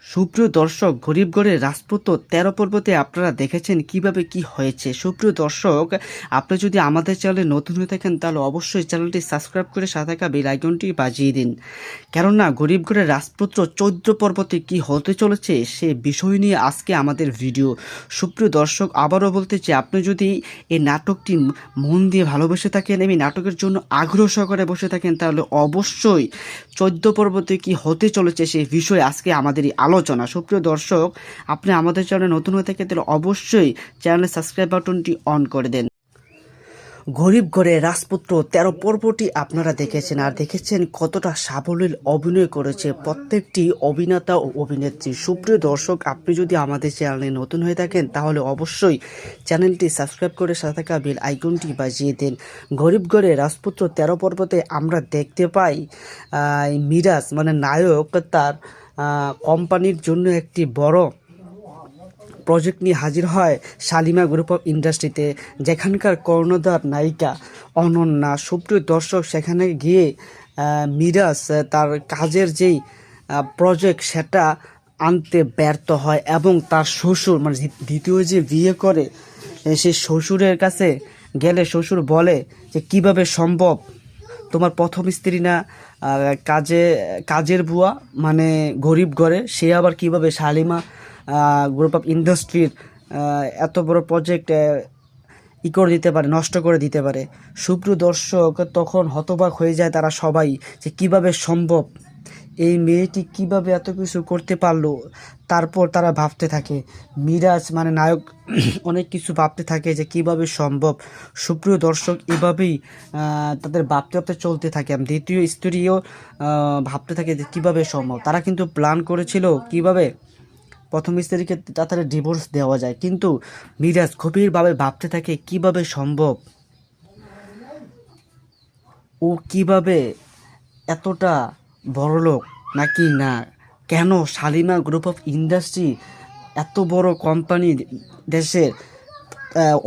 সুপ্রিয় দর্শক, গরিবগড়ের রাজপুত ১৩ পর্বতে আপনারা দেখেছেন কিভাবে কি হয়েছে। সুপ্রিয় দর্শক, আপনি যদি আমাদের চ্যানেলে নতুন হয়ে থাকেন তাহলে অবশ্যই চ্যানেলটি সাবস্ক্রাইব করে সাথে থাকা বেল আইকনটি বাজিয়ে দিন। কেননা গরিবগড়ের রাজপুত্র ১৪ পর্বতে কি হতে চলেছে সে বিষয় নিয়ে আজকে আমাদের ভিডিও। সুপ্রিয় দর্শক, আবারও বলতে চাই, আপনি যদি এই নাটকটি মন দিয়ে ভালোবেসে থাকেন, এই নাটকের জন্য আগ্রহ সহকারে বসে থাকেন, তাহলে অবশ্যই ১৪ পর্বতে কি হতে চলেছে সেই বিষয়ে আজকে আমাদের এই আলোচনা। সুপ্রিয় দর্শক, আপনি আমাদের চ্যানেলে নতুন হয়ে থাকেন তাহলে অবশ্যই চ্যানেলের সাবস্ক্রাইব বাটনটি অন করে দেন। গরিবগড়ে রাজপুত্র ১৩ পর্বটি আপনারা দেখেছেন, আর দেখেছেন কতটা সাবলীল অভিনয় করেছে প্রত্যেকটি অভিনেতা ও অভিনেত্রী। সুপ্রিয় দর্শক, আপনি যদি আমাদের চ্যানেলে নতুন হয়ে থাকেন তাহলে অবশ্যই চ্যানেলটি সাবস্ক্রাইব করে সাথে থাকা বেল আইকনটি বাজিয়ে দেন। গরিবগড়ে রাজপুত্র ১৩ পর্বতে আমরা দেখতে পাই মিরাজ মানে নায়ক তার কোম্পানির জন্য একটি বড় প্রজেক্ট নিয়ে হাজির হয় শালিমা গ্রুপ অফ ইন্ডাস্ট্রিতে, যেখানকার কর্ণধার নায়িকা অনন্যা। সুপ্রিয় দর্শক, সেখানে গিয়ে মিরাজ তার কাজের যেই প্রজেক্ট সেটা আনতে ব্যর্থ হয় এবং তার শ্বশুর মানে দ্বিতীয় যে বিয়ে করে সেই শ্বশুরের কাছে গেলে শ্বশুর বলে যে কিভাবে সম্ভব, তোমার প্রথম স্ত্রী না কাজের বুয়া মানে গরিব ঘরে, সে আবার কিভাবে শালিমা গ্রুপ অফ ইন্ডাস্ট্রির এত বড় প্রজেক্ট করে দিতে পারে, নষ্ট করে দিতে পারে। সুপ্রিয় দর্শক, তখন হতবাক হয়ে যায় তারা সবাই যে কিভাবে সম্ভব, এই মেয়েটি কিভাবে এত কিছু করতে পারলো। তারপর তারা ভাবতে থাকে, মিরাজ মানে নায়ক অনেক কিছু ভাবতে থাকে যে কিভাবে সম্ভব। সুপ্রিয় দর্শক, এভাবেই তাদের ভাবতে ভাবতে চলতে থাকে। দ্বিতীয় স্ত্রীও ভাবতে থাকে যে কীভাবে সম্ভব। তারা কিন্তু প্ল্যান করেছিল কিভাবে প্রথম স্ত্রীকে তাড়াতাড়ি ডিভোর্স দেওয়া যায়, কিন্তু মিরাজ গভীরভাবে ভাবতে থাকে কিভাবে সম্ভব, ও কিভাবে এতটা বড়লোক নাকি না, কেন শালিমা গ্রুপ অফ ইন্ডাস্ট্রি এত বড় কোম্পানি দেশের,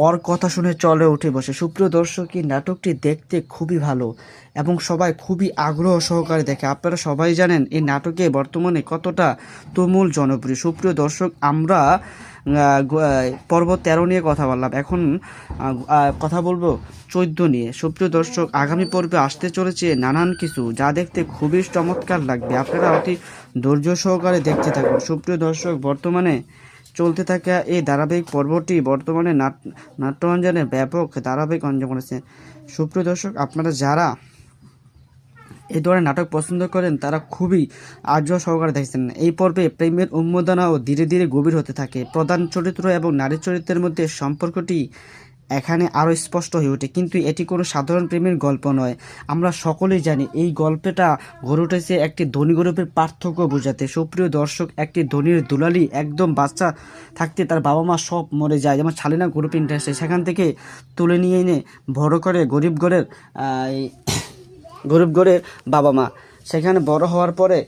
ওর কথা শুনে চলে উঠে বসে। সুপ্রিয় দর্শক, এই নাটকটি দেখতে খুবই ভালো এবং সবাই খুবই আগ্রহ সহকারে দেখে। আপনারা সবাই জানেন এই নাটকে বর্তমানে কতটা তুমুল জনপ্রিয়। সুপ্রিয় দর্শক, আমরা পর্ব ১৩ নিয়ে কথা বললাম, এখন কথা বলবো ১৪ নিয়ে। সুপ্রিয় দর্শক, আগামী পর্বে আসতে চলেছে নানান কিছু যা দেখতে খুবই চমৎকার লাগবে। আপনারা অতি ধৈর্য সহকারে দেখতে থাকুন। সুপ্রিয় দর্শক, বর্তমানে চলতে থাকা এই ধারাবাহিক পর্বটি বর্তমানে নাট্যরঞ্জনে ব্যাপক ধারাবাহিক অঞ্জন করেছে। সুপ্রিয় দর্শক, আপনারা যারা এই ধরনের নাটক পছন্দ করেন তারা খুবই আগ্রহ সহকারে দেখছেন। এই পর্বে প্রেমের উন্মাদনাও ধীরে ধীরে গভীর হতে থাকে। প্রধান চরিত্র এবং নারী চরিত্রের মধ্যে সম্পর্কটি এখানে আরও স্পষ্ট হয়ে ওঠে, কিন্তু এটি কোনো সাধারণ প্রেমের গল্প নয়। আমরা সকলেই জানি এই গল্পটা গড়ে উঠেছে একটি ধনী গরিবের পার্থক্য বোঝাতে। সুপ্রিয় দর্শক, একটি ধনীর দুলালি একদম বাচ্চা থাকতে তার বাবা মা সব মরে যায়, যেমন শালিনা গ্রুপ ইন্ডাস্ট্রি, সেখান থেকে তুলে নিয়ে এনে বড় করে গরিব ঘরের বাবা মা। সেখানে বড় হওয়ার পরে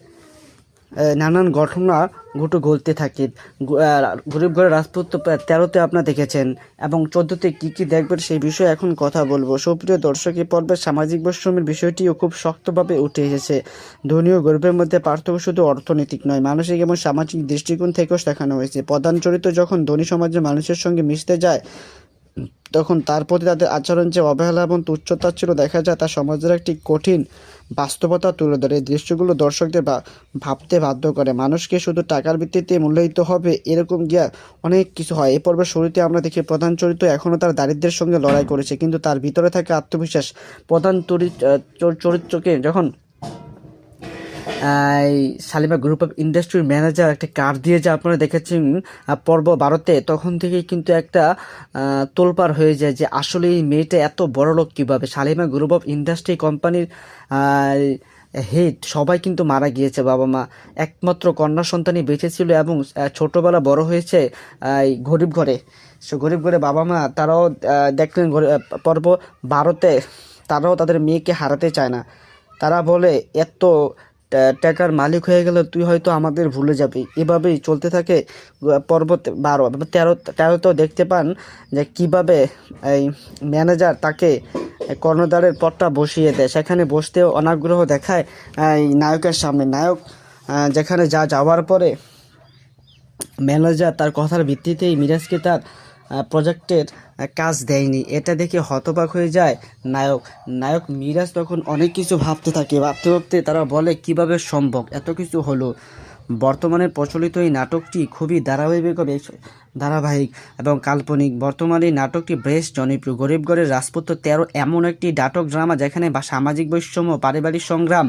নানান ঘটনা ঘটতে থাকে। গরিব ঘরের রাজপুত্র ১৩তে আপনারা দেখেছেন এবং ১৪তে কী কী দেখবেন সেই বিষয়ে এখন কথা বলবো। সুপ্রিয় দর্শক, এই পর্বে সামাজিক বৈষম্যের বিষয়টিও খুব শক্তভাবে উঠে এসেছে। ধনী ও গরিবের মধ্যে পার্থক্য শুধু অর্থনৈতিক নয়, মানসিক এবং সামাজিক দৃষ্টিকোণ থেকেও দেখানো হয়েছে। প্রধান চরিত্র যখন ধনী সমাজের মানুষের সঙ্গে মিশতে যায় তখন তার প্রতি তাদের আচরণ যে অবহেলা এবং তুচ্ছতাচ্ছিল্য দেখা যায় তা সমাজের একটি কঠিন বাস্তবতা তুলে ধরে। এই দৃশ্যগুলো দর্শকদের ভাবতে বাধ্য করে, মানুষকে শুধু টাকার ভিত্তিতে মূল্যায়িত হবে এরকম গিয়া অনেক কিছু হয়। এই পর্বের শুরুতে আমরা দেখি প্রধান চরিত্র এখনও তার দারিদ্র্যের সঙ্গে লড়াই করেছে, কিন্তু তার ভিতরে থাকে আত্মবিশ্বাস। প্রধান চরিত্রকে যখন শালিমা গ্রুপ অফ ইন্ডাস্ট্রির ম্যানেজার একটা কার্ড দিয়ে যা আপনারা দেখেছেন পর্ব ১২তে, তখন থেকেই কিন্তু একটা তোলপাড় হয়ে যায় যে আসলে এই মেয়েটা এত বড় লোক কীভাবে। শালিমা গ্রুপ অফ ইন্ডাস্ট্রি কোম্পানির হেড সবাই কিন্তু মারা গিয়েছে, বাবা মা, একমাত্র কন্যা সন্তানই বেঁচে ছিল এবং ছোটোবেলা বড় হয়েছে গরিব ঘরে। গরিব ঘরে বাবা মা তারাও দেখলেন পর্ব ১২তে তারাও তাদের মেয়েকে হারাতে চায় না। তারা বলে এত টাকার মালিক হয়ে গেলে তুই হয়তো আমাদের ভুলে যাবি। এভাবেই চলতে থাকে। পর্ব ১৩তেও দেখতে পান যে কীভাবে এই ম্যানেজার তাকে কর্ণধারের পদটা বসিয়ে দেয়। সেখানে বসতেও অনাগ্রহ দেখায় এই নায়কের সামনে। নায়ক যেখানে যাওয়ার পরে ম্যানেজার তার কথার ভিত্তিতেই মিরাজকে তার প্রজেক্টের কাজ দেয়নি। এটা দেখে হতবাক হয়ে যায় নায়ক মিরাজ তখন অনেক কিছু ভাবতে থাকে। ভাবতে ভাবতে তারা বলে কিভাবে সম্ভব এত কিছু হলো। বর্তমানে প্রচলিত এই নাটকটি খুবই ধারাবাহিক এবং কাল্পনিক। বর্তমানে এই নাটকটি বেশ জনপ্রিয়। গরিবগড়ের রাজপুত্র 13 এমন একটি নাটক ড্রামা যেখানে সামাজিক বৈষম্য, পারিবারিক সংগ্রাম,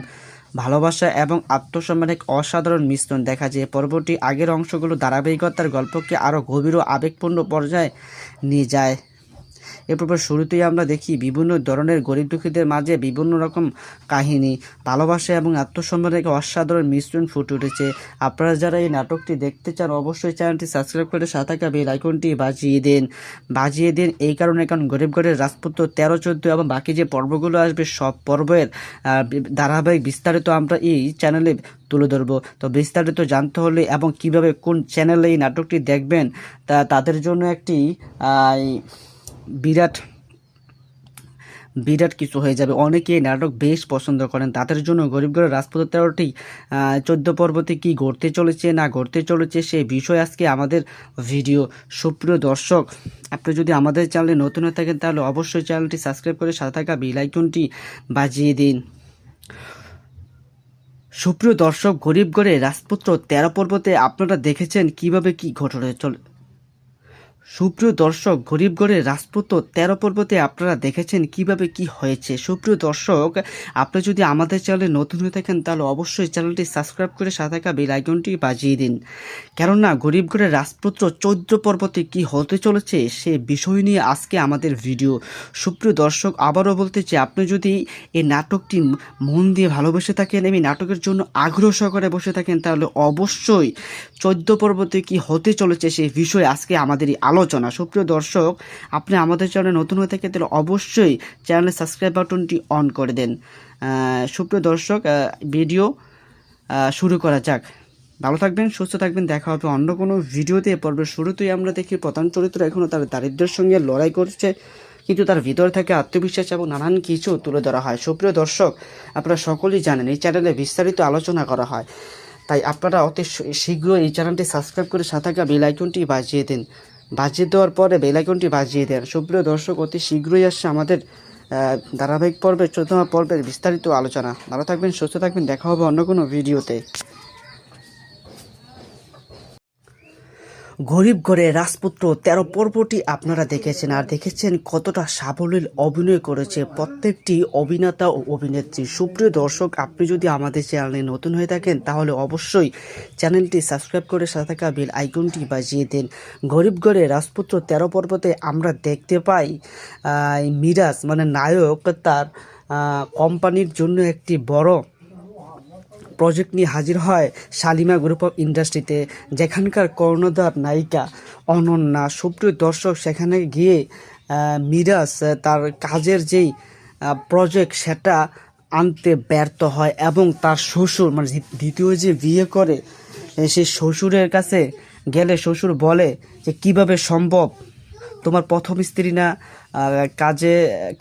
ভালোবাসা এবং আত্মসম্মানের এক অসাধারণ মিশ্রণ দেখা যায়। পরবর্তী আগের অংশগুলো ধারাবাহিকতার গল্পকে আরও গভীর ও আবেগপূর্ণ পর্যায়ে নিয়ে যায়। এরপর শুরুতেই আমরা দেখি বিভিন্ন ধরনের গরিব দুঃখীদের মাঝে বিভিন্ন রকম কাহিনী, ভালোবাসা এবং আত্মসম্মানের এক অসাধারণ মিশ্রণ ফুটে উঠেছে। আপনারা যারা এই নাটকটি দেখতে চান অবশ্যই চ্যানেলটি সাবস্ক্রাইব করে সাথে থাকা বেল আইকনটি বাজিয়ে দিন। এই কারণ গরিবগড়ের রাজপুত্র 13, 14 এবং বাকি যে পর্বগুলো আসবে সব পর্বের ধারাবাহিক বিস্তারিত আমরা এই চ্যানেলে তুলে ধরবো। তো বিস্তারিত জানতে হলে এবং কিভাবে কোন চ্যানেলে এই নাটকটি দেখবেন তাদের জন্য একটি বিরাট কিছু হয়ে যাবে। অনেকে এই নাটক বেশ পছন্দ করেন, তাদের জন্য গরিবগড়ের রাজপুত্র 13টি 14 পর্বতে কি ঘটতে চলেছে না ঘটতে চলেছে সেই বিষয় আজকে আমাদের ভিডিও। সুপ্রিয় দর্শক, আপনি যদি আমাদের চ্যানেলে নতুন হয়ে থাকেন তাহলে অবশ্যই চ্যানেলটি সাবস্ক্রাইব করে সাথে থাকা বেল আইকনটি বাজিয়ে দিন। সুপ্রিয় দর্শক, গরিবগড়ের রাজপুত্র 13 পর্বতে আপনারা দেখেছেন কিভাবে কি ঘটনা চলে। সুপ্রিয় দর্শক, গরিবগড়ের রাজপুত্র 13 পর্বতে আপনারা দেখেছেন কিভাবে কি হয়েছে। সুপ্রিয় দর্শক, আপনি যদি আমাদের চ্যানেলে নতুন হয়ে থাকেন তাহলে অবশ্যই চ্যানেলটি সাবস্ক্রাইব করে সাথে থাকা বেল আইকনটি বাজিয়ে দিন। কেননা গরিবগড়ের রাজপুত্র 14 পর্বতে কি হতে চলেছে সে বিষয় নিয়ে আজকে আমাদের ভিডিও। সুপ্রিয় দর্শক, আবারও বলতে চাই, আপনি যদি এই নাটকটি মন দিয়ে ভালোবেসে থাকেন, এই নাটকের জন্য আগ্রহ সহকারে বসে থাকেন তাহলে অবশ্যই 14 পর্বতে কি হতে চলেছে সেই বিষয়ে আজকে আমাদের আলোচনা। সুপ্রিয় দর্শক, আপনি আমাদের চ্যানেলে নতুন হয়ে থাকেন তাহলে অবশ্যই চ্যানেলের সাবস্ক্রাইব বাটনটি অন করে দেন। সুপ্রিয় দর্শক, ভিডিও শুরু করা যাক। ভালো থাকবেন, সুস্থ থাকবেন, দেখা হবে অন্য কোনো ভিডিওতে। পর্বের শুরুতেই আমরা দেখি প্রধান চরিত্র এখনও তার দারিদ্র্যের সঙ্গে লড়াই করছে, কিন্তু তার ভিতরে থেকে আত্মবিশ্বাস এবং নানান কিছু তুলে ধরা হয়। সুপ্রিয় দর্শক, আপনারা সকলেই জানেন এই চ্যানেলে বিস্তারিত আলোচনা করা হয়, তাই আপনারা অতি শীঘ্রই এই চ্যানেলটি সাবস্ক্রাইব করে সাথে থাকা বেল আইকনটি বাজিয়ে দিন। বাজিয়ে দেওয়ার পরে বেল আইকনটি বাজিয়ে দেন। সুপ্রিয় দর্শক, অতি শীঘ্রই আসছে আমাদের ধারাবাহিক পর্বের 14 পর্বের বিস্তারিত আলোচনা। ভালো থাকবেন, সুস্থ থাকবেন, দেখা হবে অন্য কোনো ভিডিওতে। গরিবগড়ের রাজপুত্র 13 পর্বটি আপনারা দেখেছেন, আর দেখেছেন কতটা সাবলীল অভিনয় করেছে প্রত্যেকটি অভিনেতা ও অভিনেত্রী। সুপ্রিয় দর্শক, আপনি যদি আমাদের চ্যানেলে নতুন হয়ে থাকেন তাহলে অবশ্যই চ্যানেলটি সাবস্ক্রাইব করে সাথে থাকা বেল আইকনটি বাজিয়ে দিন। গরিবগড়ের রাজপুত্র 13 পর্বতে আমরা দেখতে পাই মিরাজ মানে নায়ক তার কোম্পানির জন্য একটি বড় প্রজেক্ট নিয়ে হাজির হয় শালিমা গ্রুপ অফ ইন্ডাস্ট্রিতে, যেখানকার কর্ণধার নায়িকা অনন্যা। সুপ্রিয় দর্শক, সেখানে গিয়ে মিরাজ তার কাজের যেই প্রজেক্ট সেটা আনতে ব্যর্থ হয় এবং তার শ্বশুর মানে দ্বিতীয় যে বিয়ে করে সেই শ্বশুরের কাছে গেলে শ্বশুর বলে যে কিভাবে সম্ভব, তোমার প্রথম স্ত্রী না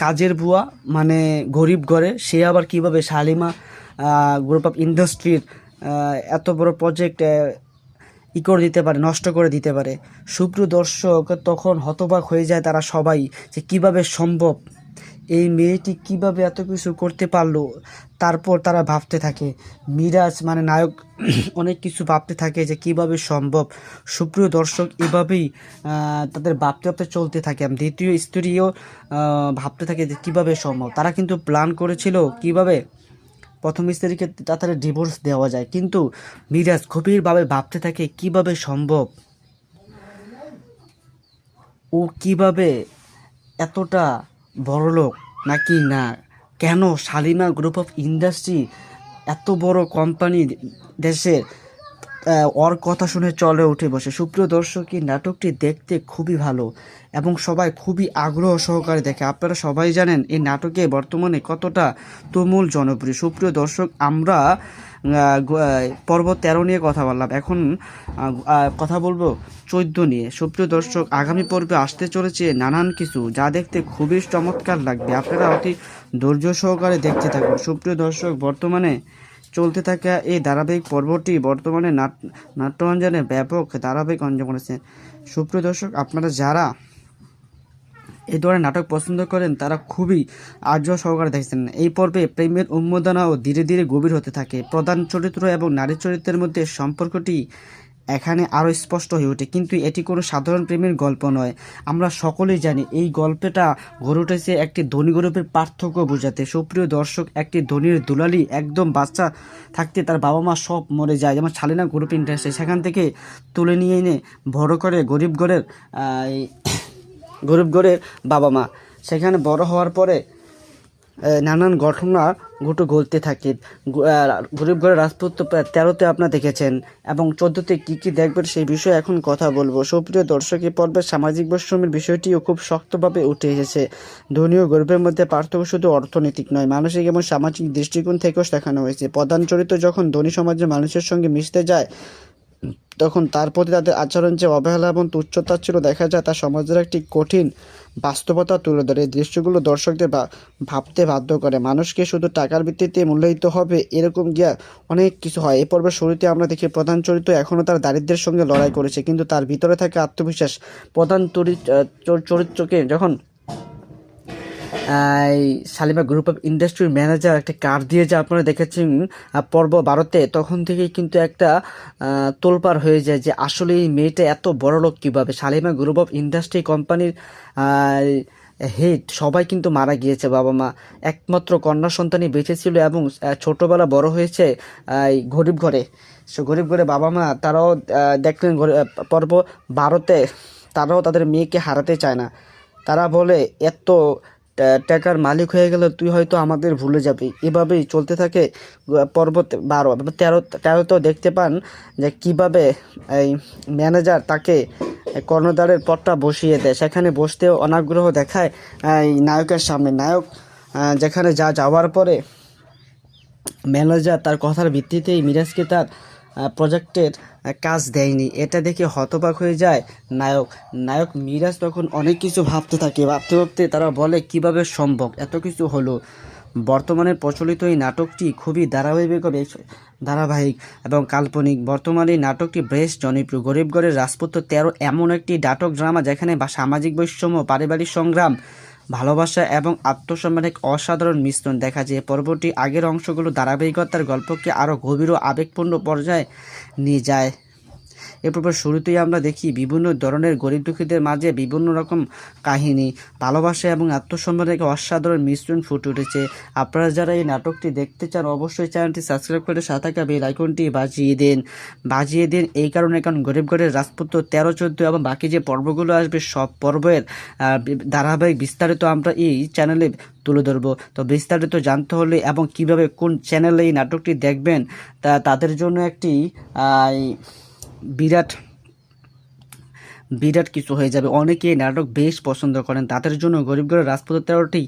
কাজের বুয়া মানে গরিব ঘরে, সে আবার কিভাবে শালিমা গ্রুপ অফ ইন্ডাস্ট্রির এত বড় প্রজেক্ট করে দিতে পারে, নষ্ট করে দিতে পারে। সুপ্রিয় দর্শক, তখন হতবাক হয়ে যায় তারা সবাই যে কিভাবে সম্ভব, এই মেয়েটি কিভাবে এত কিছু করতে পারলো। তারপর তারা ভাবতে থাকে, মিরাজ মানে নায়ক অনেক কিছু ভাবতে থাকে যে কিভাবে সম্ভব। সুপ্রিয় দর্শক, এভাবেই তাদের ভাবতে চলতে থাকে। দ্বিতীয় স্ত্রীও ভাবতে থাকে যে কীভাবে সম্ভব। তারা কিন্তু প্ল্যান করেছিল কিভাবে প্রথম স্ত্রীকে তাড়াতাড়ি ডিভোর্স দেওয়া যায়, কিন্তু মিরাজ গভীরভাবে ভাবতে থাকে কিভাবে সম্ভব, ও কিভাবে এতটা বড়লোক নাকি না, কেন শালিমা গ্রুপ অফ ইন্ডাস্ট্রি এত বড় কোম্পানি দেশে ওর কথা শুনে চলে উঠে বসে। সুপ্রিয় দর্শক, এই নাটকটি দেখতে খুবই ভালো এবং সবাই খুবই আগ্রহ সহকারে দেখে। আপনারা সবাই জানেন এই নাটকে বর্তমানে কতটা তুমুল জনপ্রিয়। সুপ্রিয় দর্শক, আমরা পর্ব 13 নিয়ে কথা বললাম, এখন কথা বলবো 14 নিয়ে। সুপ্রিয় দর্শক, আগামী পর্বে আসতে চলেছে নানান কিছু যা দেখতে খুবই চমৎকার লাগবে। আপনারা অতি ধৈর্য সহকারে দেখতে থাকুন। সুপ্রিয় দর্শক, বর্তমানে চলতে থাকা এই ধারাবাহিক পর্বটি বর্তমানে নাট্যরঞ্জনে ব্যাপক ধারাবাহিক অঞ্জন করেছে। সুপ্রিয় দর্শক, আপনারা যারা এই ধরনের নাটক পছন্দ করেন তারা খুবই আগ্রহ সহকারে দেখছেন। এই পর্বে প্রেমের উন্মাদনাও ধীরে ধীরে গভীর হতে থাকে। প্রধান চরিত্র এবং নারী চরিত্রের মধ্যে সম্পর্কটি এখানে আরও স্পষ্ট হয়ে ওঠে, কিন্তু এটি কোনো সাধারণ প্রেমের গল্প নয়। আমরা সকলেই জানি এই গল্পটা গড়ে উঠেছে একটি ধনী গরিবের পার্থক্য বোঝাতে। সুপ্রিয় দর্শক, একটি ধনীর দুলালি একদম বাচ্চা থাকতে তার বাবা মা সব মরে যায়, যেমন শালিনা গ্রুপ ইন্ডাস্ট্রি, সেখান থেকে তুলে নিয়ে এনে বড় করে গরিব ঘরের বাবা মা, সেখানে বড় হওয়ার পরে নানান ঘটনা ঘটতে থাকে। গরিব ঘরের রাজপুত্র 13তে আপনারা দেখেছেন, এবং 14তে কী দেখবেন সেই বিষয়ে এখন কথা বলবো। সুপ্রিয় দর্শক, এই পর্বে সামাজিক বৈষম্যের বিষয়টিও খুব শক্তভাবে উঠে এসেছে। ধনী ও গরিবের মধ্যে পার্থক্য শুধু অর্থনৈতিক নয়, মানসিক এবং সামাজিক দৃষ্টিকোণ থেকেও দেখানো হয়েছে। প্রধান চরিত্র যখন ধনী সমাজের মানুষের সঙ্গে মিশতে যায় তখন তার প্রতি তাদের আচরণ যে অবহেলা এবং তুচ্ছতাচ্ছিল্য দেখা যায়, তা সমাজের একটি কঠিন বাস্তবতা তুলে ধরে। এই দৃশ্যগুলো দর্শকদের ভাবতে বাধ্য করে, মানুষকে শুধু টাকার ভিত্তিতে মূল্যায়িত হবে এরকম গিয়া অনেক কিছু হয়। এই পর্বের শুরুতে আমরা দেখি প্রধান চরিত্র এখনও তার দারিদ্র্যের সঙ্গে লড়াই করেছে, কিন্তু তার ভিতরে থাকে আত্মবিশ্বাস। প্রধান চরিত্রকে যখন শালিমা গ্রুপ অফ ইন্ডাস্ট্রির ম্যানেজার একটা কার্ড দিয়ে যে আপনারা দেখেছেন পর্ব 12তে, তখন থেকেই কিন্তু একটা তোলপাড় হয়ে যায় যে আসলে এই মেয়েটা এত বড় লোক কীভাবে। শালিমা গ্রুপ অফ ইন্ডাস্ট্রি কোম্পানির হেড সবাই কিন্তু মারা গিয়েছে, বাবা মা, একমাত্র কন্যা সন্তানই বেঁচে ছিল এবং ছোটোবেলা বড় হয়েছে গরিব ঘরে। গরিব ঘরে বাবা মা তারাও দেখলেন পর্ব 12তে তারাও তাদের মেয়েকে হারাতে চায় না। তারা বলে এত টাকার মালিক হয়ে গেলে তুই হয়তো আমাদের ভুলে যাবি। এভাবেই চলতে থাকে। পর্ব 13তেও দেখতে পান যে কীভাবে এই ম্যানেজার তাকে কর্ণধারের পথটা বসিয়ে দেয়, সেখানে বসতেও অনাগ্রহ দেখায় এই নায়কের সামনে। নায়ক যেখানে যাওয়ার পরে ম্যানেজার তার কথার ভিত্তিতেই মিরাজকে তার প্রজেক্টের কাজ দেয়নি, এটা দেখে হতবাক হয়ে যায় নায়ক মিরাজ। তখন অনেক কিছু ভাবতে ভাবতে তারা বলে কিভাবে সম্ভব এত কিছু হলো। বর্তমানে প্রচলিত এই নাটকটি খুবই ধারাবাহিক এবং কাল্পনিক। বর্তমানে এই নাটকটি বেশ জনপ্রিয়। গরিব ঘরের রাজপুত্র 13 এমন একটি নাটক ড্রামা যেখানে সামাজিক বৈষম্য, পারিবারিক সংগ্রাম, ভালোবাসা এবং আত্মসম্মানের অসাধারণ মিশ্রণ দেখা যায়। পর্বটি আগের অংশগুলো ধারাবাহিকতার গল্পকে আরও গভীর ও আবেগপূর্ণ পর্যায়ে নিয়ে যায়। এ পর্বের শুরুতেই আমরা দেখি বিভিন্ন ধরনের গরিব দুঃখীদের মাঝে বিভিন্ন রকম কাহিনী, ভালোবাসা এবং আত্মসম্মানের অসাধারণ মিশ্রণ ফুটে উঠেছে। আপনারা যারা এই নাটকটি দেখতে চান অবশ্যই চ্যানেলটি সাবস্ক্রাইব করে সাথে থাকা বেল আইকনটি বাজিয়ে দিন। এই কারণে কারণ গরিব ঘরের রাজপুত্র 13, 14 এবং বাকি যে পর্বগুলো আসবে সব পর্বের ধারাবাহিক বিস্তারিত আমরা এই চ্যানেলে তুলে ধরবো। তো বিস্তারিত জানতে হলে এবং কিভাবে কোন চ্যানেলে এই নাটকটি দেখবেন তাদের জন্য একটি বিরাট কিছু হয়ে যাবে। অনেকে নাটক বেশ পছন্দ করেন, তাদের জন্য গরিব ঘরের রাজপুত্র 13টি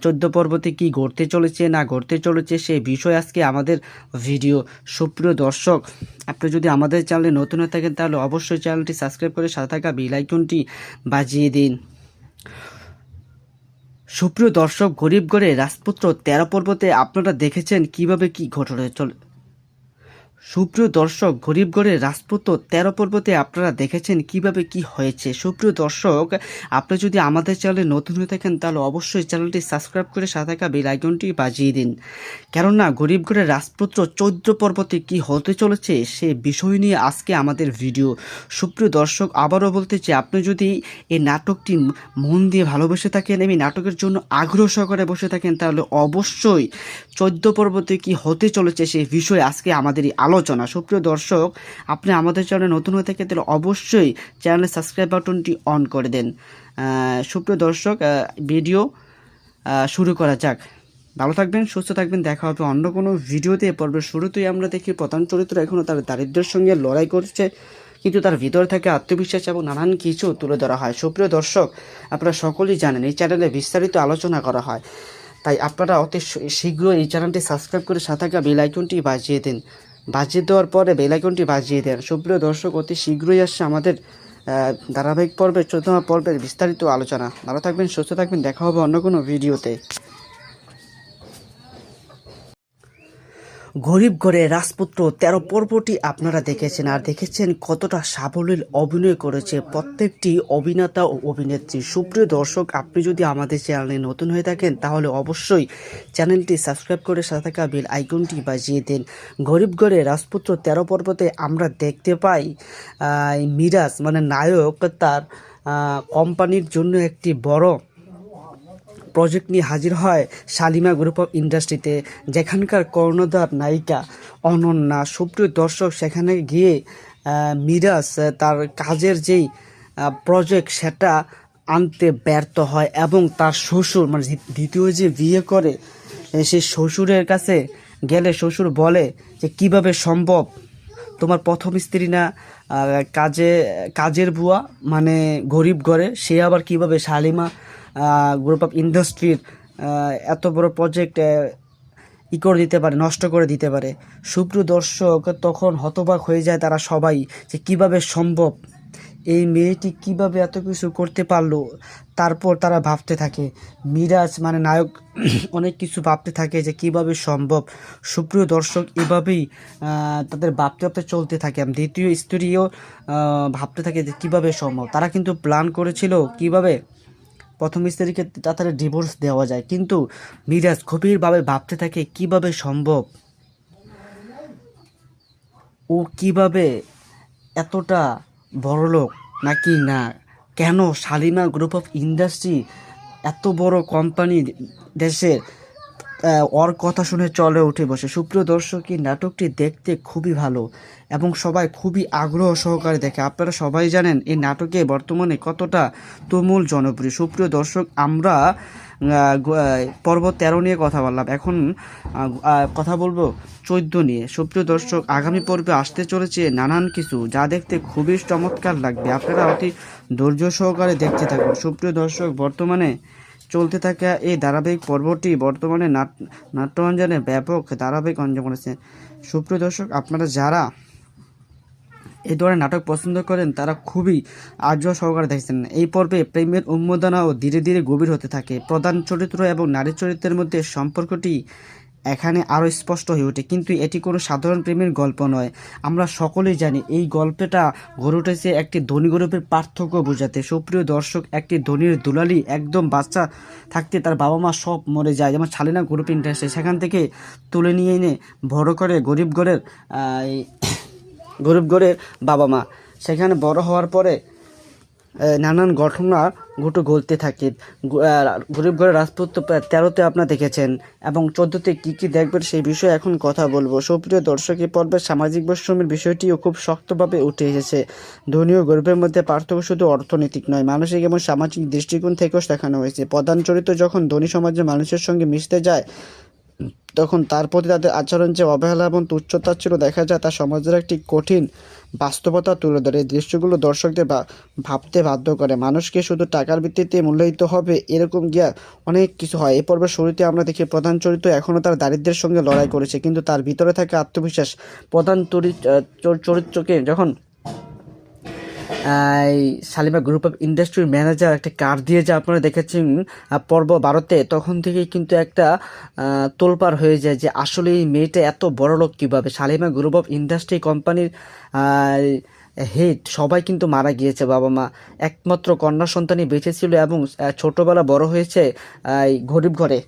14 পর্বতে কী ঘটতে চলেছে না ঘটতে চলেছে সেই বিষয় আজকে আমাদের ভিডিও। সুপ্রিয় দর্শক, আপনি যদি আমাদের চ্যানেলে নতুন হয়ে থাকেন তাহলে অবশ্যই চ্যানেলটি সাবস্ক্রাইব করে সাথে থাকা বেল আইকনটি বাজিয়ে দিন। সুপ্রিয় দর্শক, গরিব ঘরের রাজপুত্র 13 পর্বতে আপনারা দেখেছেন কিভাবে কি ঘটনা চলে। সুপ্রিয় দর্শক, গরিব ঘরের রাজপুত্র 13 পর্বতে আপনারা দেখেছেন কিভাবে কি হয়েছে। সুপ্রিয় দর্শক, আপনি যদি আমাদের চ্যানেলে নতুন হয়ে থাকেন তাহলে অবশ্যই চ্যানেলটি সাবস্ক্রাইব করে সাথে থাকা বেল আইকনটি বাজিয়ে দিন, কেননা গরিব ঘরের রাজপুত্র 14 পর্বতে কি হতে চলেছে সে বিষয় নিয়ে আজকে আমাদের ভিডিও। সুপ্রিয় দর্শক, আবারও বলতে চাই, আপনি যদি এই নাটকটি মন দিয়ে ভালোবেসে থাকেন এবং নাটকের জন্য আগ্রহ সহকারে বসে থাকেন তাহলে অবশ্যই 14 পর্বতে কি হতে চলেছে সেই বিষয়ে আজকে আমাদের আলোচনা। সুপ্রিয় দর্শক, আপনি আমাদের চ্যানেলে নতুন হয়ে থাকে তাহলে অবশ্যই চ্যানেলের সাবস্ক্রাইব বাটনটি অন করে দেন। সুপ্রিয় দর্শক, ভিডিও শুরু করা যাক। ভালো থাকবেন, সুস্থ থাকবেন, দেখা হবে অন্য কোনো ভিডিওতে। পর্বের শুরুতেই আমরা দেখি প্রধান চরিত্র এখনও তার দারিদ্র্যের সঙ্গে লড়াই করছে, কিন্তু তার ভিতরে থেকে আত্মবিশ্বাস এবং নানান কিছু তুলে ধরা হয়। সুপ্রিয় দর্শক, আপনারা সকলেই জানেন এই চ্যানেলে বিস্তারিত আলোচনা করা হয়, তাই আপনারা অতি শীঘ্রই এই চ্যানেলটি সাবস্ক্রাইব করে সাথে থাকা বেল আইকনটি বাজিয়ে দিন। বাজিয়ে দেওয়ার পরে বেল আইকনটি বাজিয়ে দেন। সুপ্রিয় দর্শক, অতি শীঘ্রই আসছে আমাদের ধারাবাহিক পর্বের 14 পর্বের বিস্তারিত আলোচনা। ভালো থাকবেন, সুস্থ থাকবেন, দেখা হবে অন্য কোনো ভিডিওতে। গরিব ঘরে রাজপুত্র ১৩ পর্বটি আপনারা দেখেছেন আর দেখেছেন কতটা সাবলীল অভিনয় করেছে প্রত্যেকটি অভিনেতা ও অভিনেত্রী। সুপ্রিয় দর্শক, আপনি যদি আমাদের চ্যানেলে নতুন হয়ে থাকেন তাহলে অবশ্যই চ্যানেলটি সাবস্ক্রাইব করে সাথে থাকা বেল আইকনটি বাজিয়ে দিন। গরিব ঘরে রাজপুত্র ১৩ পর্বতে আমরা দেখতে পাই মিরাজ মানে নায়ক তার কোম্পানির জন্য একটি বড় প্রজেক্ট নিয়ে হাজির হয় শালিমা গ্রুপ অফ ইন্ডাস্ট্রিতে, যেখানকার কর্ণধার নায়িকা অনন্যা। সুপ্রিয় দর্শক, সেখানে গিয়ে মিরাজ তার কাজের যেই প্রজেক্ট সেটা আনতে ব্যর্থ হয় এবং তার শ্বশুর মানে দ্বিতীয় যে বিয়ে করে সেই শ্বশুরের কাছে গেলে শ্বশুর বলে যে কিভাবে সম্ভব, তোমার প্রথম স্ত্রী না কাজের বুয়া মানে গরিব ঘরে, সে আবার কিভাবে শালিমা গ্রুপ অফ ইন্ডাস্ট্রির এত বড় প্রজেক্ট করে দিতে পারে, নষ্ট করে দিতে পারে। সুপ্রিয় দর্শক, তখন হতবাক হয়ে যায় তারা সবাই যে কিভাবে সম্ভব, এই মেয়েটি কিভাবে এত কিছু করতে পারলো। তারপর তারা ভাবতে থাকে, মিরাজ মানে নায়ক অনেক কিছু ভাবতে থাকে যে কিভাবে সম্ভব। সুপ্রিয় দর্শক, এভাবেই তাদের ভাবতে ভাবতে চলতে থাকে। দ্বিতীয় স্ত্রীও ভাবতে থাকে যে কীভাবে সম্ভব। তারা কিন্তু প্ল্যান করেছিল কিভাবে প্রথম স্ত্রীকে তাড়াতাড়ি ডিভোর্স দেওয়া যায়, কিন্তু মিরাজ গভীরভাবে ভাবতে থাকে কিভাবে সম্ভব, ও কিভাবে এতটা বড়লোক নাকি না, কেন শালিমা গ্রুপ অফ ইন্ডাস্ট্রি এত বড় কোম্পানি দেশের, ওর কথা শুনে চলে উঠে বসে। সুপ্রিয় দর্শক, এই নাটকটি দেখতে খুবই ভালো এবং সবাই খুবই আগ্রহ সহকারে দেখে। আপনারা সবাই জানেন এই নাটকে বর্তমানে কতটা তুমুল জনপ্রিয়। সুপ্রিয় দর্শক, আমরা পর্ব ১৩ নিয়ে কথা বললাম, এখন কথা বলবো ১৪ নিয়ে। সুপ্রিয় দর্শক, আগামী পর্বে আসতে চলেছে নানান কিছু যা দেখতে খুবই চমৎকার লাগবে। আপনারা অতি ধৈর্য সহকারে দেখতে থাকুন। সুপ্রিয় দর্শক, বর্তমানে চলতে থাকা এই ধারাবাহিক পর্বটি বর্তমানে নাট্যরঞ্জনে ব্যাপক ধারাবাহিক অঞ্জন করেছে। সুপ্রিয় দর্শক, আপনারা যারা এই ধরনের নাটক পছন্দ করেন তারা খুবই আগ্রহ সহকারে দেখছেন। এই পর্বে প্রেমের উন্মাদনাও ধীরে ধীরে গভীর হতে থাকে। প্রধান চরিত্র এবং নারী চরিত্রের মধ্যে সম্পর্কটি এখানে আরও স্পষ্ট হয়ে ওঠে, কিন্তু এটি কোনো সাধারণ প্রেমের গল্প নয়। আমরা সকলেই জানি এই গল্পটা গড়ে উঠেছে একটি ধনী গরিবের পার্থক্য বোঝাতে। সুপ্রিয় দর্শক, একটি ধনীর দুলালি একদম বাচ্চা থাকতে তার বাবা মা সব মরে যায়, যেমন শালিনা গ্রুপ ইন্ডাস্ট্রি, সেখান থেকে তুলে নিয়ে এনে বড় করে গরিব ঘরের বাবা মা, সেখানে বড় হওয়ার পরে নানান ঘটনা ঘটতে থাকে। গরিব ঘরের রাজপুত্র ১৩তে আপনারা দেখেছেন এবং ১৪তে কী কী দেখবেন সেই বিষয়ে এখন কথা বলবো। সুপ্রিয় দর্শক, এই পর্বে সামাজিক বৈষম্যের বিষয়টিও খুব শক্তভাবে উঠে এসেছে। ধনী ও গরিবের মধ্যে পার্থক্য শুধু অর্থনৈতিক নয়, মানসিক এবং সামাজিক দৃষ্টিকোণ থেকেও দেখানো হয়েছে। প্রধান চরিত্র যখন ধনী সমাজের মানুষের সঙ্গে মিশতে যায় তখন তার প্রতি তাদের আচরণ যে অবহেলা এবং তুচ্ছতাচ্ছিল্য দেখা যায় তা সমাজের একটি কঠিন বাস্তবতা তুলে ধরে। এই দৃশ্যগুলো দর্শকদের ভাবতে বাধ্য করে, মানুষকে শুধু টাকার ভিত্তিতে মূল্যায়িত হবে এরকম গিয়া অনেক কিছু হয়। এ পর্বের শুরুতে আমরা দেখি প্রধান চরিত্র এখনও তার দারিদ্র্যের সঙ্গে লড়াই করেছে, কিন্তু তার ভিতরে থাকে আত্মবিশ্বাস। প্রধান চরিত্রকে যখন শালিমা গ্রুপ অফ ইন্ডাস্ট্রির ম্যানেজার একটা কার্ড দিয়ে যে আপনারা দেখেছেন পর্ব ১২তে, তখন থেকেই কিন্তু একটা তোলপাড় হয়ে যায় যে আসলে এই মেয়েটা এত বড় লোক কীভাবে। শালিমা গ্রুপ অফ ইন্ডাস্ট্রি কোম্পানির হেড সবাই কিন্তু মারা গিয়েছে, বাবা মা, একমাত্র কন্যা সন্তানই বেঁচে ছিল এবং ছোটোবেলা বড় হয়েছে গরিব ঘরে।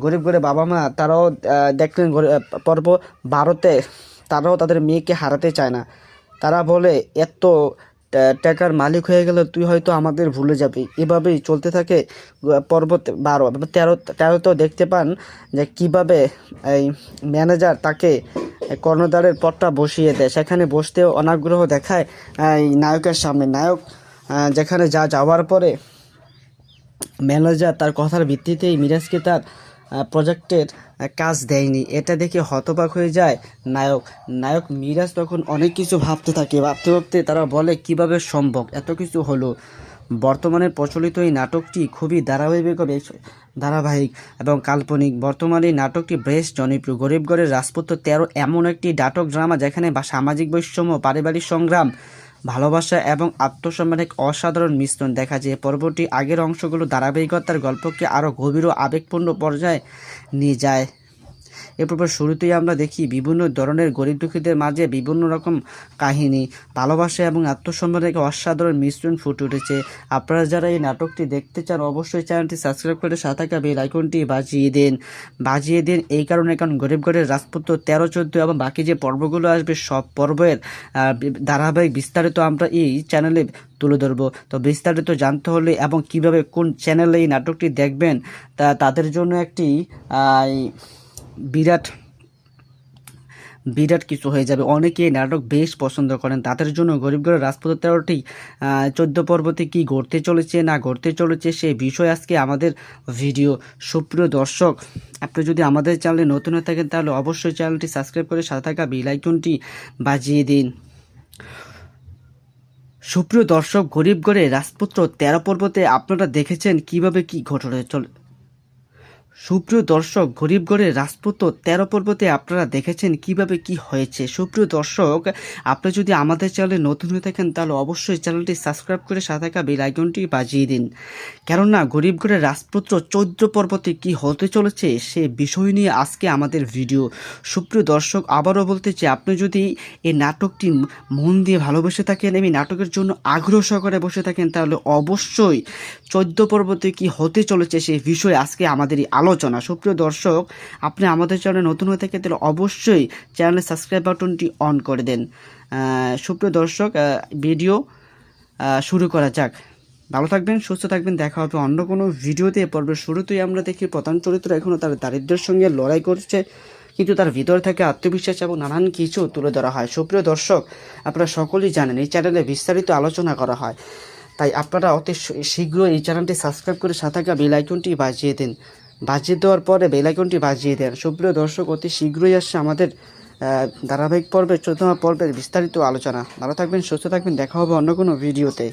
গরিব ঘরে বাবা মা তারাও দেখলেন পর্ব ১২তে তারাও তাদের মেয়েকে হারাতে চায় না। তারা বলে এত টাকার মালিক হয়ে গেলে তুই হয়তো আমাদের ভুলে যাবি। এভাবেই চলতে থাকে। পর্ব ১৩তেও দেখতে পান যে কীভাবে এই ম্যানেজার তাকে কর্ণধারের পদটা বসিয়ে দেয়, সেখানে বসতেও অনাগ্রহ দেখায় এই নায়কের সামনে। নায়ক যেখানে যাওয়ার পরে ম্যানেজার তার কথার ভিত্তিতেই মিরাজকে তার প্রজেক্টের কাজ দেয়নি, এটা দেখে হতবাক হয়ে যায় নায়ক মিরাজ তখন অনেক কিছু ভাবতে ভাবতে তারা বলে কিভাবে সম্ভব এত কিছু হলো। বর্তমানে প্রচলিত এই নাটকটি খুবই ধারাবাহিক এবং কাল্পনিক। বর্তমানে এই নাটকটি বেশ জনপ্রিয়। গরিব ঘরের রাজপুত্র ১৩ এমন একটি নাটক ড্রামা যেখানে সামাজিক বৈষম্য, পারিবারিক সংগ্রাম, ভালোবাসা এবং আত্মসম্মানের অসাধারণ মিশ্রণ দেখা যায়। পর্বটি আগের অংশগুলো ধারাবাহিকতার গল্পকে আরও গভীর ও আবেগপূর্ণ পর্যায়ে নিয়ে যায়। এ পর্বের শুরুতেই আমরা দেখি বিভিন্ন ধরনের গরিব দুঃখীদের মাঝে বিভিন্ন রকম কাহিনী, ভালোবাসা এবং আত্মসম্মানের এক অসাধারণ মিশ্রণ ফুটে উঠেছে। আপনারা যারা এই নাটকটি দেখতে চান অবশ্যই চ্যানেলটি সাবস্ক্রাইব করে সাথে থাকা বেল আইকনটি বাজিয়ে দিন। এই কারণ গরিবগড়ের রাজপুত্র 13, 14 এবং বাকি যে পর্বগুলো আসবে সব পর্বের ধারাবাহিক বিস্তারিত আমরা এই চ্যানেলে তুলে ধরবো। তো বিস্তারিত জানতে হলে এবং কিভাবে কোন চ্যানেলে এই নাটকটি দেখবেন তাদের জন্য একটি বিরাট কিছু হয়ে যাবে। অনেকে এই নাটক বেশ পছন্দ করেন, তাদের জন্য গরিবগড়ের রাজপুত্র 13টি 14 পর্বতে কি ঘটতে চলেছে না ঘটতে চলেছে সেই বিষয় আজকে আমাদের ভিডিও। সুপ্রিয় দর্শক, আপনি যদি আমাদের চ্যানেলে নতুন হয়ে থাকেন তাহলে অবশ্যই চ্যানেলটি সাবস্ক্রাইব করে সাথে থাকা বেল আইকনটি বাজিয়ে দিন। সুপ্রিয় দর্শক, গরিবগড়ের রাজপুত্র 13 পর্বতে আপনারা দেখেছেন কিভাবে কি ঘটনা চলে। সুপ্রিয় দর্শক, গরিবগড়ের রাজপুত্র 13 পর্বতে আপনারা দেখেছেন কিভাবে কি হয়েছে। সুপ্রিয় দর্শক, আপনি যদি আমাদের চ্যানেলে নতুন হয়ে থাকেন তাহলে অবশ্যই চ্যানেলটি সাবস্ক্রাইব করে সাথে থাকা বেল আইকনটি বাজিয়ে দিন। কেননা গরিবগড়ের রাজপুত্র 14 পর্বতে কি হতে চলেছে সে বিষয় নিয়ে আজকে আমাদের ভিডিও। সুপ্রিয় দর্শক, আবারও বলতে চাই, আপনি যদি এই নাটকটি মন দিয়ে ভালোবেসে থাকেন এবং নাটকের জন্য আগ্রহ সহকারে বসে থাকেন তাহলে অবশ্যই 14 পর্বতে কি হতে চলেছে সেই বিষয়ে আজকে আমাদের এই আলোচনা। সুপ্রিয় দর্শক, আপনি আমাদের চ্যানেলে নতুন হয়ে থাকেন তাহলে অবশ্যই চ্যানেলের সাবস্ক্রাইব বাটনটি অন করে দেন। সুপ্রিয় দর্শক, ভিডিও শুরু করা যাক। ভালো থাকবেন, সুস্থ থাকবেন, দেখা হবে অন্য কোনো ভিডিওতে। পর্বের শুরুতেই আমরা দেখি প্রধান চরিত্র এখনও তার দারিদ্র্যের সঙ্গে লড়াই করছে, কিন্তু তার ভিতরে থেকে আত্মবিশ্বাস এবং নানান কিছু তুলে ধরা হয়। সুপ্রিয় দর্শক, আপনারা সকলেই জানেন এই চ্যানেলে বিস্তারিত আলোচনা করা হয়, তাই আপনারা অতি শীঘ্রই এই চ্যানেলটি সাবস্ক্রাইব করে সাথে থাকা বেল আইকনটি বাজিয়ে দিন। বাজিয়ে দেওয়ার পরে বেল আইকনটি বাজিয়ে দেন। সুপ্রিয় দর্শক, অতি শীঘ্রই আসছে আমাদের ধারাবাহিক পর্বের 14 পর্বের বিস্তারিত আলোচনা। ভালো থাকবেন, সুস্থ থাকবেন, দেখা হবে অন্য কোনো ভিডিওতে।